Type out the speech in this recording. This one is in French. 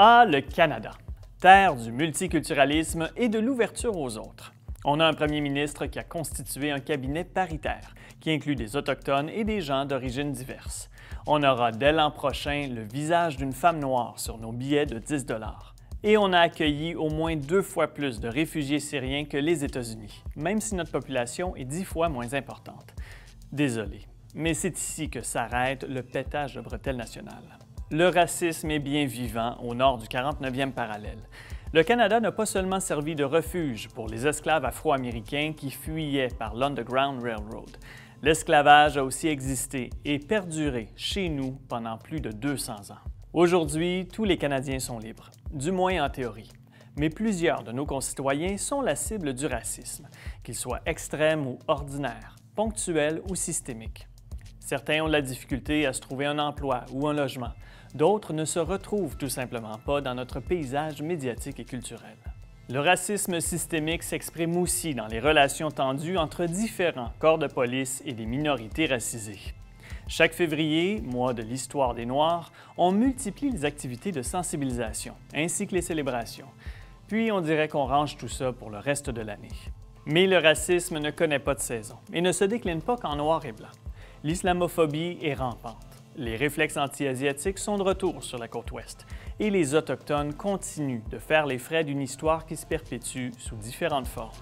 Ah, le Canada, terre du multiculturalisme et de l'ouverture aux autres. On a un premier ministre qui a constitué un cabinet paritaire, qui inclut des Autochtones et des gens d'origines diverses. On aura dès l'an prochain le visage d'une femme noire sur nos billets de 10 $. Et on a accueilli au moins 2 fois plus de réfugiés syriens que les États-Unis, même si notre population est 10 fois moins importante. Désolé, mais c'est ici que s'arrête le pétage de bretelles national. Le racisme est bien vivant au nord du 49e parallèle. Le Canada n'a pas seulement servi de refuge pour les esclaves afro-américains qui fuyaient par l'Underground Railroad. L'esclavage a aussi existé et perduré chez nous pendant plus de 200 ans. Aujourd'hui, tous les Canadiens sont libres, du moins en théorie. Mais plusieurs de nos concitoyens sont la cible du racisme, qu'il soit extrême ou ordinaire, ponctuel ou systémique. Certains ont de la difficulté à se trouver un emploi ou un logement. D'autres ne se retrouvent tout simplement pas dans notre paysage médiatique et culturel. Le racisme systémique s'exprime aussi dans les relations tendues entre différents corps de police et des minorités racisées. Chaque février, mois de l'histoire des Noirs, on multiplie les activités de sensibilisation, ainsi que les célébrations. Puis on dirait qu'on range tout ça pour le reste de l'année. Mais le racisme ne connaît pas de saison et ne se décline pas qu'en noir et blanc. L'islamophobie est rampante. Les réflexes anti-asiatiques sont de retour sur la côte ouest et les Autochtones continuent de faire les frais d'une histoire qui se perpétue sous différentes formes.